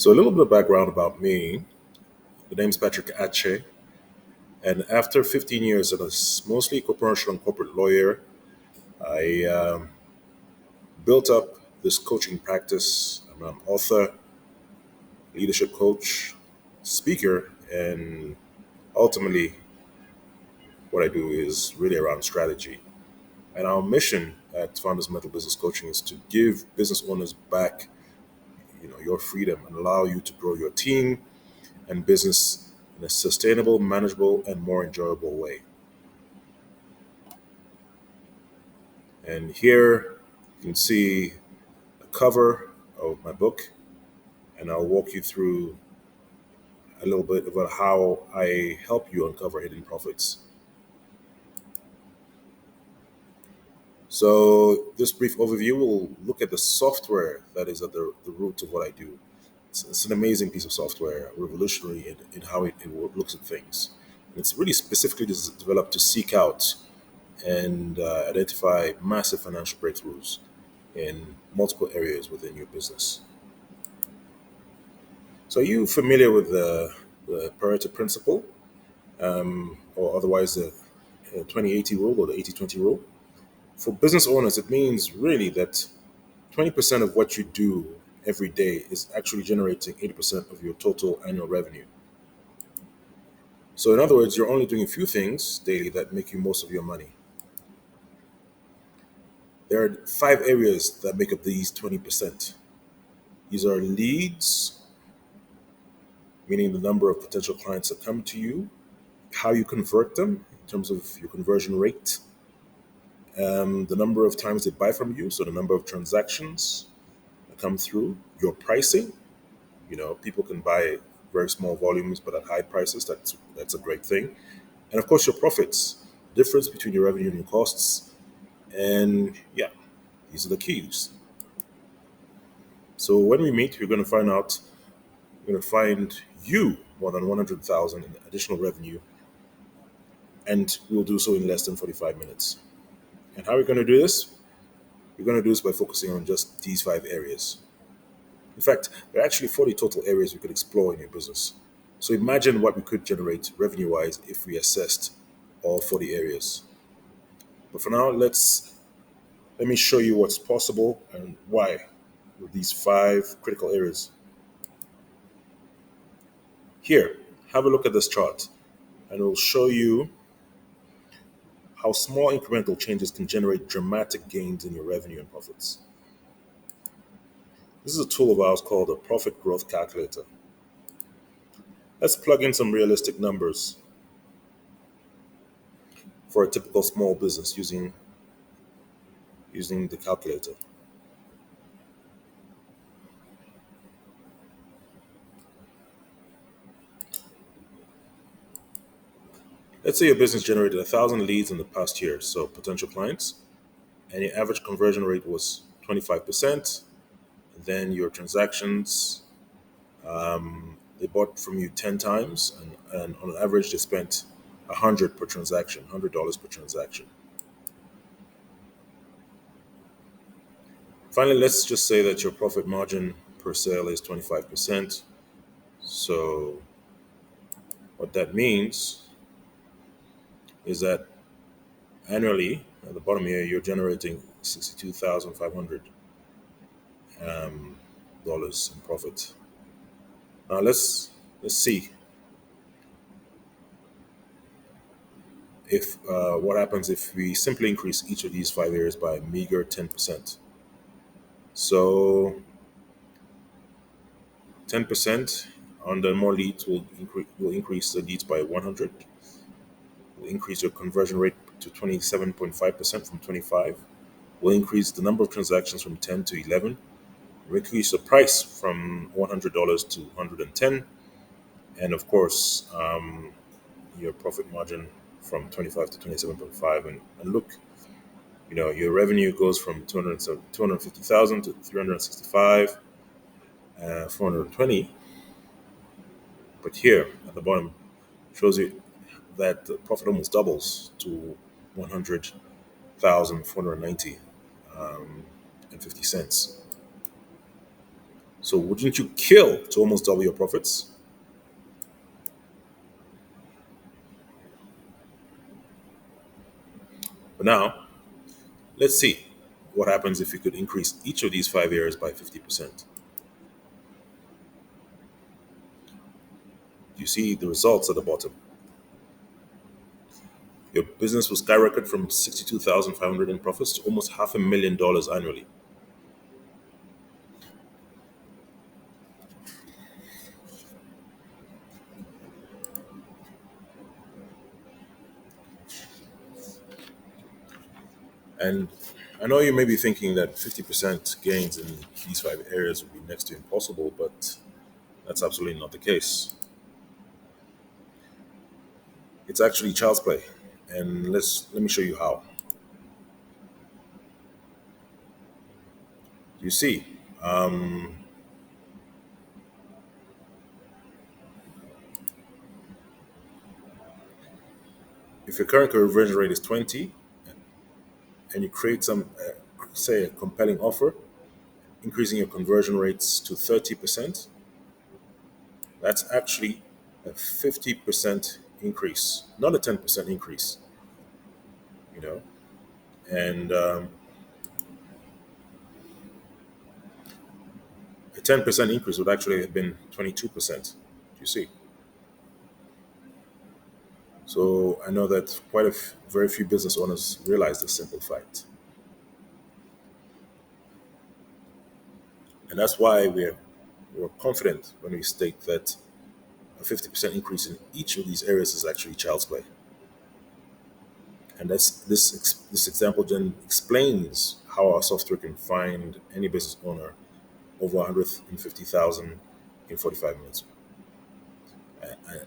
So, a little bit of background about me. The name is Patrick Ache, and after 15 years as a mostly commercial and corporate lawyer, I built up this coaching practice. I'm an author, leadership coach, speaker, and ultimately, what I do is really around strategy. And our mission at Founders Mental Business Coaching is to give business owners back, your freedom and allow you to grow your team and business in a sustainable, manageable, and more enjoyable way. And here you can see the cover of my book, and I'll walk you through a little bit about how I help you uncover hidden profits. So, this brief overview will look at the software that is at the root of what I do. It's an amazing piece of software, revolutionary in how it looks at things. It's really specifically developed to seek out and identify massive financial breakthroughs in multiple areas within your business. So, are you familiar with the Pareto principle, or otherwise the 20/80 rule or the 80/20 rule? For business owners, it means really that 20% of what you do every day is actually generating 80% of your total annual revenue. So, in other words, you're only doing a few things daily that make you most of your money. There are five areas that make up these 20%. These are leads, meaning the number of potential clients that come to you, how you convert them in terms of your conversion rate, the number of times they buy from you, so the number of transactions that come through, your pricing. People can buy very small volumes but at high prices. That's a great thing. And of course, your profits, difference between your revenue and your costs. And yeah, these are the keys. So when we meet, we're going to find you more than 100,000 in additional revenue, and we'll do so in less than 45 minutes. And how are we going to do this? We're going to do this by focusing on just these five areas. In fact, there are actually 40 total areas we could explore in your business. So imagine what we could generate revenue wise if we assessed all 40 areas. But for now, let me show you what's possible and why with these five critical areas. Here, have a look at this chart, and it will show you how small incremental changes can generate dramatic gains in your revenue and profits. This is a tool of ours called a profit growth calculator. Let's plug in some realistic numbers for a typical small business using the calculator. Let's say your business generated 1,000 leads in the past year, so potential clients, and your average conversion rate was 25%. Then your transactions, they bought from you 10 times, and on average, they spent 100 per transaction, $100 per transaction. Finally, let's just say that your profit margin per sale is 25%. So, what that means is that annually, at the bottom here, you're generating 62,500 dollars in profit. Now let's see if what happens if we simply increase each of these five areas by a meager 10%. So 10% on the more leads will increase the leads by 100. Will increase your conversion rate to 27.5% from 25. Will increase the number of transactions from 10 to 11. Will increase the price from $100 to 110, and of course, your profit margin from 25 to 27.5. And look, your revenue goes from 250,000 to 365, 420. But here at the bottom shows you that the profit almost doubles to 100,490 and 50 cents. So wouldn't you kill to almost double your profits? But now, let's see what happens if you could increase each of these 5 areas by 50%. You see the results at the bottom. Your business will skyrocket from 62,500 in profits to almost half $1 million annually. And I know you may be thinking that 50% gains in these 5 areas would be next to impossible, but that's absolutely not the case. It's actually child's play. And let me show you how. You see, if your current conversion rate is 20 and you create say, a compelling offer, increasing your conversion rates to 30%, that's actually a 50% increase, not a 10% increase, you know. And a 10% increase would actually have been 22%. You see? So I know that very few business owners realize this simple fact. And that's why we're confident when we state that a 50% increase in each of these areas is actually child's play. And this example then explains how our software can find any business owner over 150,000 in 45 minutes,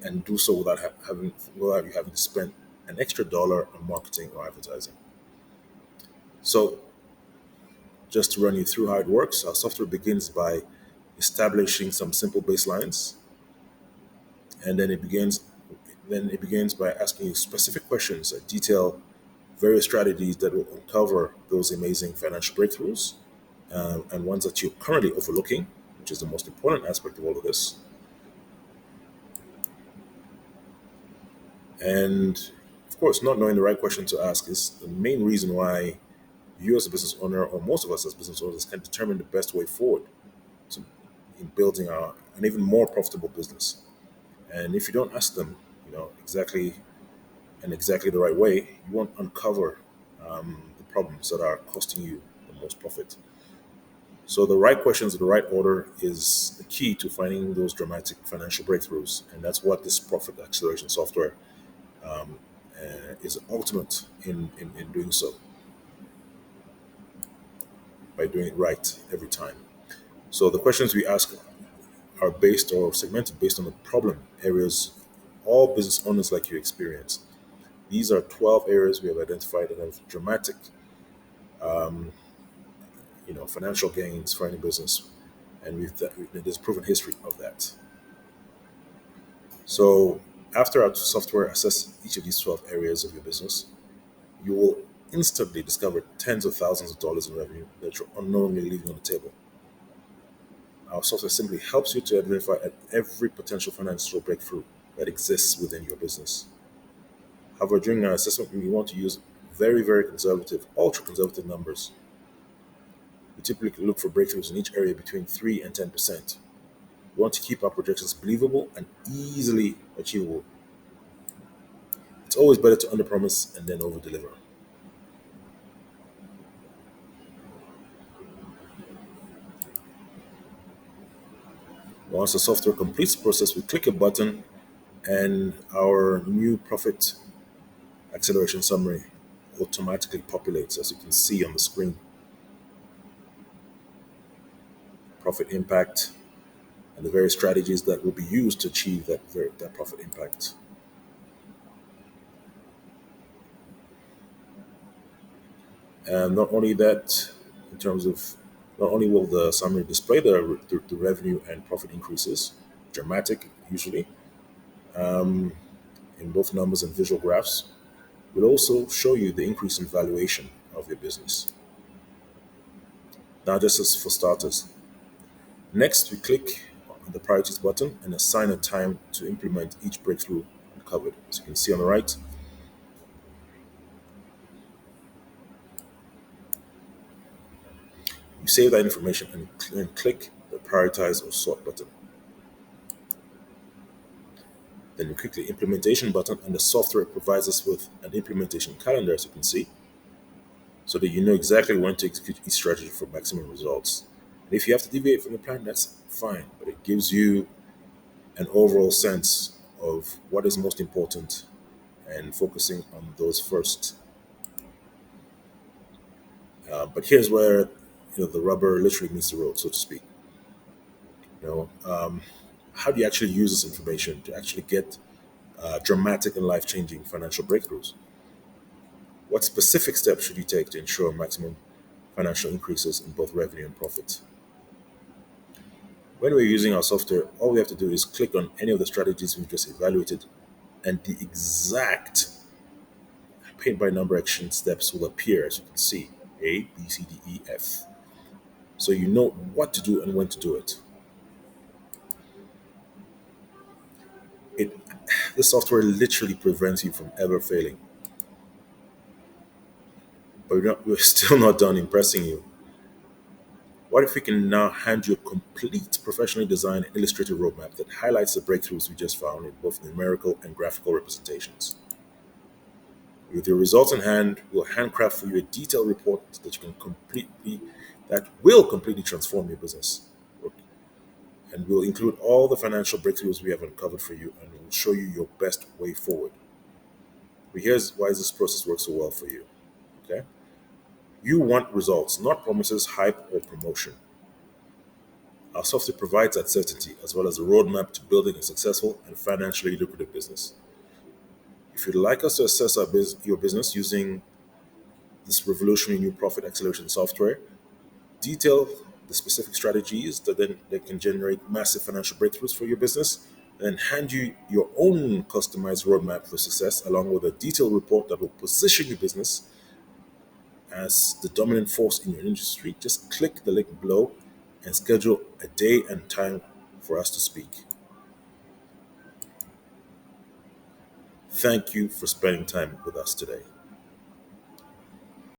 and do so without you having to spend an extra dollar on marketing or advertising. So just to run you through how it works, our software begins by establishing some simple baselines, and then it begins by asking you specific questions that detail various strategies that will uncover those amazing financial breakthroughs, and ones that you're currently overlooking, which is the most important aspect of all of this. And of course, not knowing the right question to ask is the main reason why you, as a business owner, or most of us as business owners, can determine the best way forward to, in building an even more profitable business. And if you don't ask them, exactly the right way, you won't uncover the problems that are costing you the most profit. So the right questions in the right order is the key to finding those dramatic financial breakthroughs, and that's what this profit acceleration software is ultimate in doing so, by doing it right every time. So the questions we ask are based or segmented based on the problem areas all business owners like you experience. These are 12 areas we have identified that have dramatic, financial gains for any business, and there's proven history of that. So after our software assesses each of these 12 areas of your business, you will instantly discover tens of thousands of dollars in revenue that you're unknowingly leaving on the table. Our software simply helps you to identify every potential financial breakthrough that exists within your business. However, during our assessment, we want to use very, very conservative, ultra conservative numbers. We typically look for breakthroughs in each area between 3 and 10%. We want to keep our projections believable and easily achievable. It's always better to underpromise and then overdeliver. Once the software completes the process, we click a button and our new profit acceleration summary automatically populates, as you can see on the screen. Profit impact and the various strategies that will be used to achieve that profit impact. And not only that, in terms of not only will the summary display the revenue and profit increases, dramatic usually, in both numbers and visual graphs, will also show you the increase in valuation of your business. Now, just as for starters, Next, we click on the priorities button and assign a time to implement each breakthrough uncovered. As you can see on the right, you save that information and click the prioritize or sort button. Then we click the implementation button, and the software provides us with an implementation calendar, as you can see, so that you know exactly when to execute each strategy for maximum results. And if you have to deviate from the plan, that's fine, but it gives you an overall sense of what is most important and focusing on those first. But here's where the rubber literally meets the road, so to speak. You know, how do you actually use this information to actually get dramatic and life-changing financial breakthroughs? What specific steps should you take to ensure maximum financial increases in both revenue and profit? When we're using our software, all we have to do is click on any of the strategies we've just evaluated, and the exact paint by number action steps will appear, as you can see: A, B, C, D, E, F. So you know what to do and when to do it. It the software literally prevents you from ever failing. But we're still not done impressing you. What if we can now hand you a complete professionally designed and illustrated roadmap that highlights the breakthroughs we just found in both numerical and graphical representations? With your results in hand, we'll handcraft for you a detailed report that will completely transform your business. And we'll include all the financial breakthroughs we have uncovered for you, and we'll show you your best way forward. But here's why this process works so well for you. Okay? You want results, not promises, hype, or promotion. Our software provides that certainty as well as a roadmap to building a successful and financially lucrative business. If you'd like us to assess your business using this revolutionary new profit acceleration software, detail the specific strategies that can generate massive financial breakthroughs for your business, and hand you your own customized roadmap for success, along with a detailed report that will position your business as the dominant force in your industry, just click the link below and schedule a day and time for us to speak. Thank you for spending time with us today.